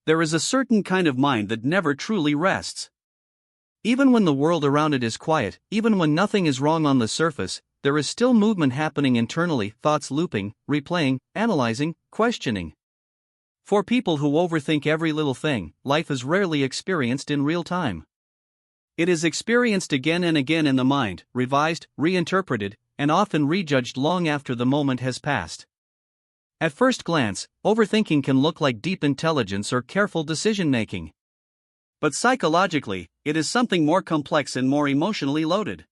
There is a certain kind of mind that never truly rests. Even when the world around it is quiet, even when nothing is wrong on the surface, there is still movement happening internally, thoughts looping, replaying, analyzing, questioning. For people who overthink every little thing, life is rarely experienced in real time. It is experienced again and again in the mind, revised, reinterpreted, and often rejudged long after the moment has passed. At first glance, overthinking can look like deep intelligence or careful decision-making. But psychologically, it is something more complex and more emotionally loaded.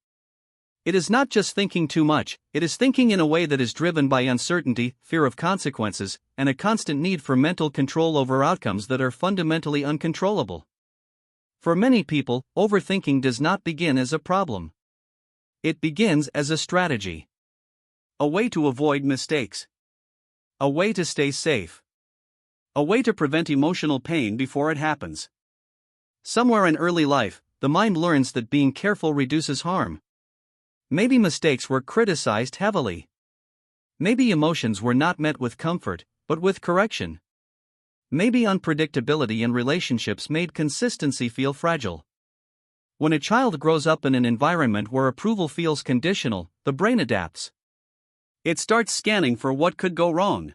It is not just thinking too much, it is thinking in a way that is driven by uncertainty, fear of consequences, and a constant need for mental control over outcomes that are fundamentally uncontrollable. For many people, overthinking does not begin as a problem. It begins as a strategy. A way to avoid mistakes. A way to stay safe. A way to prevent emotional pain before it happens. Somewhere in early life, the mind learns that being careful reduces harm. Maybe mistakes were criticized heavily. Maybe emotions were not met with comfort, but with correction. Maybe unpredictability in relationships made consistency feel fragile. When a child grows up in an environment where approval feels conditional, the brain adapts. It starts scanning for what could go wrong.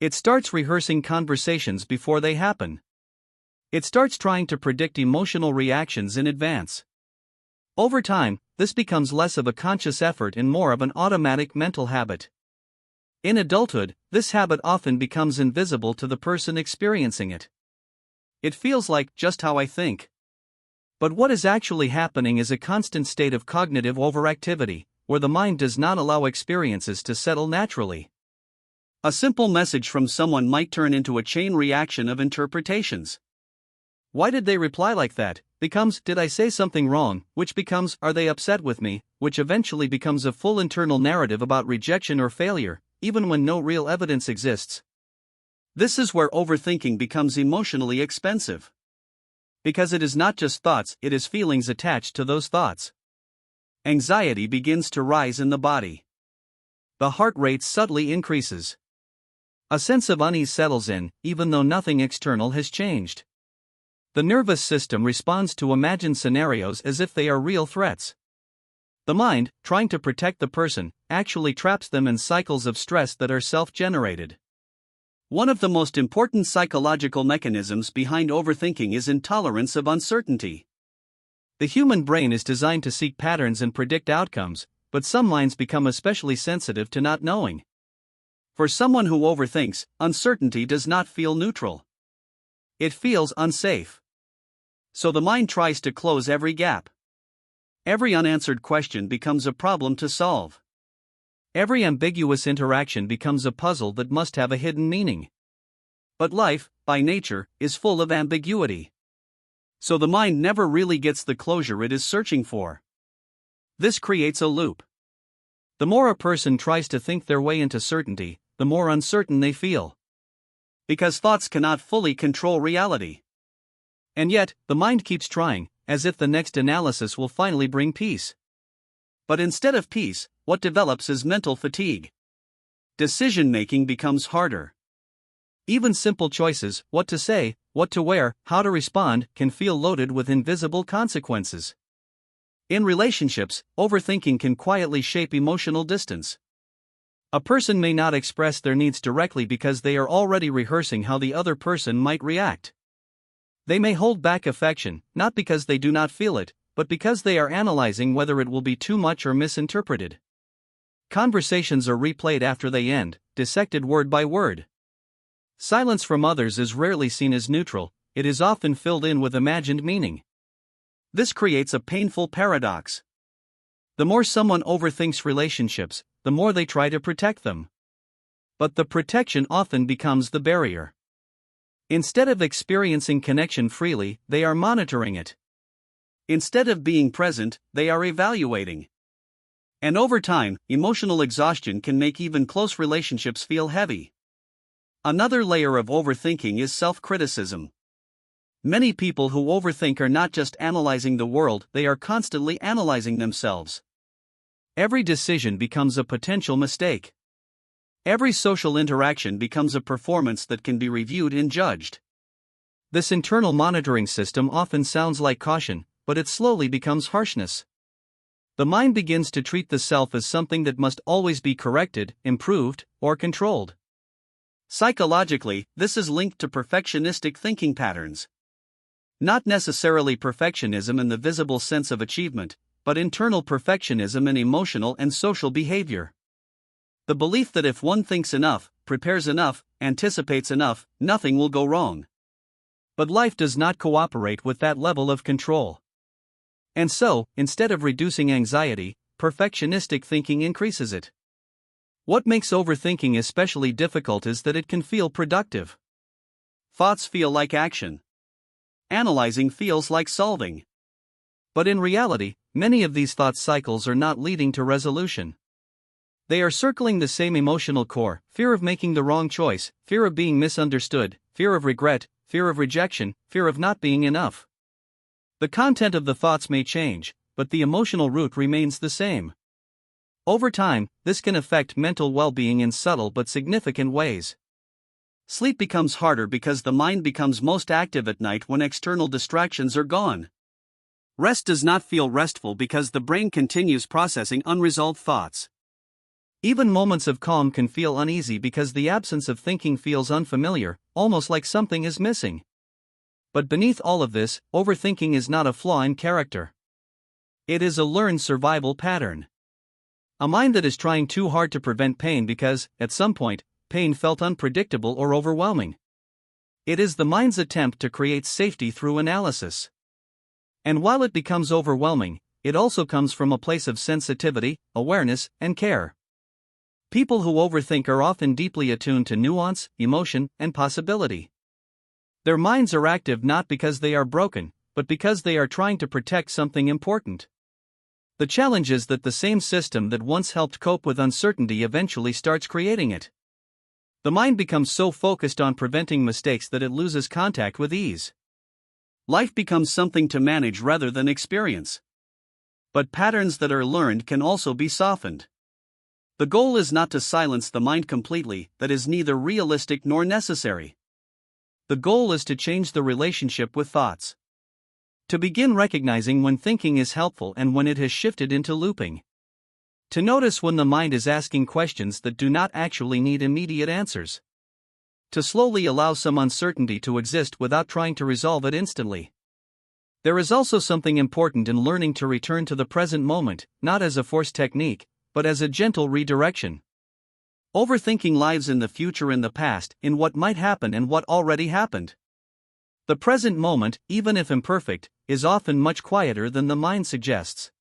It starts rehearsing conversations before they happen. It starts trying to predict emotional reactions in advance. Over time, this becomes less of a conscious effort and more of an automatic mental habit. In adulthood, this habit often becomes invisible to the person experiencing it. It feels like just how I think. But what is actually happening is a constant state of cognitive overactivity, where the mind does not allow experiences to settle naturally. A simple message from someone might turn into a chain reaction of interpretations. Why did they reply like that? Becomes, did I say something wrong? Which becomes, are they upset with me? Which eventually becomes a full internal narrative about rejection or failure, even when no real evidence exists. This is where overthinking becomes emotionally expensive. Because it is not just thoughts, it is feelings attached to those thoughts. Anxiety begins to rise in the body. The heart rate subtly increases. A sense of unease settles in, even though nothing external has changed. The nervous system responds to imagined scenarios as if they are real threats. The mind, trying to protect the person, actually traps them in cycles of stress that are self-generated. One of the most important psychological mechanisms behind overthinking is intolerance of uncertainty. The human brain is designed to seek patterns and predict outcomes, but some minds become especially sensitive to not knowing. For someone who overthinks, uncertainty does not feel neutral. It feels unsafe. So the mind tries to close every gap. Every unanswered question becomes a problem to solve. Every ambiguous interaction becomes a puzzle that must have a hidden meaning. But life, by nature, is full of ambiguity. So the mind never really gets the closure it is searching for. This creates a loop. The more a person tries to think their way into certainty, the more uncertain they feel. Because thoughts cannot fully control reality. And yet, the mind keeps trying, as if the next analysis will finally bring peace. But instead of peace, what develops is mental fatigue. Decision-making becomes harder. Even simple choices, what to say, what to wear, how to respond, can feel loaded with invisible consequences. In relationships, overthinking can quietly shape emotional distance. A person may not express their needs directly because they are already rehearsing how the other person might react. They may hold back affection, not because they do not feel it, but because they are analyzing whether it will be too much or misinterpreted. Conversations are replayed after they end, dissected word by word. Silence from others is rarely seen as neutral, it is often filled in with imagined meaning. This creates a painful paradox. The more someone overthinks relationships, the more they try to protect them. But the protection often becomes the barrier. Instead of experiencing connection freely, they are monitoring it. Instead of being present, they are evaluating. And over time, emotional exhaustion can make even close relationships feel heavy. Another layer of overthinking is self-criticism. Many people who overthink are not just analyzing the world, they are constantly analyzing themselves. Every decision becomes a potential mistake. Every social interaction becomes a performance that can be reviewed and judged. This internal monitoring system often sounds like caution, but it slowly becomes harshness. The mind begins to treat the self as something that must always be corrected, improved, or controlled. Psychologically, this is linked to perfectionistic thinking patterns. Not necessarily perfectionism in the visible sense of achievement, but internal perfectionism in emotional and social behavior. The belief that if one thinks enough, prepares enough, anticipates enough, nothing will go wrong. But life does not cooperate with that level of control. And so, instead of reducing anxiety, perfectionistic thinking increases it. What makes overthinking especially difficult is that it can feel productive. Thoughts feel like action. Analyzing feels like solving. But in reality, many of these thought cycles are not leading to resolution. They are circling the same emotional core: fear of making the wrong choice, fear of being misunderstood, fear of regret, fear of rejection, fear of not being enough. The content of the thoughts may change, but the emotional root remains the same. Over time, this can affect mental well-being in subtle but significant ways. Sleep becomes harder because the mind becomes most active at night when external distractions are gone. Rest does not feel restful because the brain continues processing unresolved thoughts. Even moments of calm can feel uneasy because the absence of thinking feels unfamiliar, almost like something is missing. But beneath all of this, overthinking is not a flaw in character. It is a learned survival pattern. A mind that is trying too hard to prevent pain because, at some point, pain felt unpredictable or overwhelming. It is the mind's attempt to create safety through analysis. And while it becomes overwhelming, it also comes from a place of sensitivity, awareness, and care. People who overthink are often deeply attuned to nuance, emotion, and possibility. Their minds are active not because they are broken, but because they are trying to protect something important. The challenge is that the same system that once helped cope with uncertainty eventually starts creating it. The mind becomes so focused on preventing mistakes that it loses contact with ease. Life becomes something to manage rather than experience. But patterns that are learned can also be softened. The goal is not to silence the mind completely; that is neither realistic nor necessary. The goal is to change the relationship with thoughts. To begin recognizing when thinking is helpful and when it has shifted into looping. To notice when the mind is asking questions that do not actually need immediate answers. To slowly allow some uncertainty to exist without trying to resolve it instantly. There is also something important in learning to return to the present moment, not as a forced technique, but as a gentle redirection. Overthinking lives in the future, in the past, in what might happen and what already happened. The present moment, even if imperfect, is often much quieter than the mind suggests.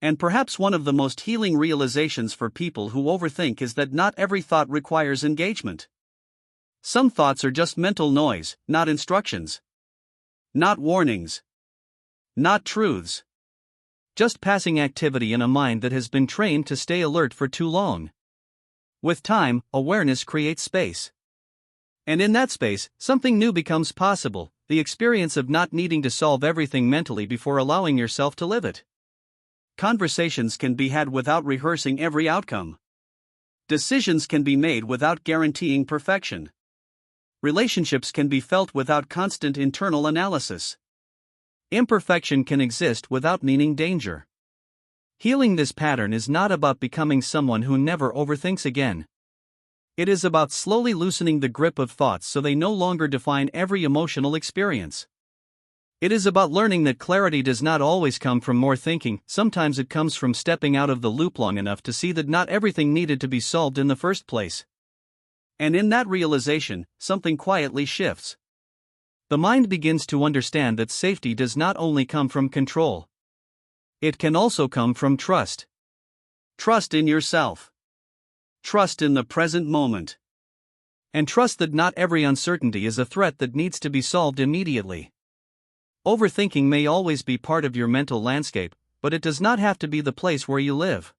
And perhaps one of the most healing realizations for people who overthink is that not every thought requires engagement. Some thoughts are just mental noise, not instructions. Not warnings. Not truths. Just passing activity in a mind that has been trained to stay alert for too long. With time, awareness creates space. And in that space, something new becomes possible: the experience of not needing to solve everything mentally before allowing yourself to live it. Conversations can be had without rehearsing every outcome. Decisions can be made without guaranteeing perfection. Relationships can be felt without constant internal analysis. Imperfection can exist without meaning danger. Healing this pattern is not about becoming someone who never overthinks again. It is about slowly loosening the grip of thoughts so they no longer define every emotional experience. It is about learning that clarity does not always come from more thinking; sometimes it comes from stepping out of the loop long enough to see that not everything needed to be solved in the first place. And in that realization, something quietly shifts. The mind begins to understand that safety does not only come from control. It can also come from trust. Trust in yourself. Trust in the present moment. And trust that not every uncertainty is a threat that needs to be solved immediately. Overthinking may always be part of your mental landscape, but it does not have to be the place where you live.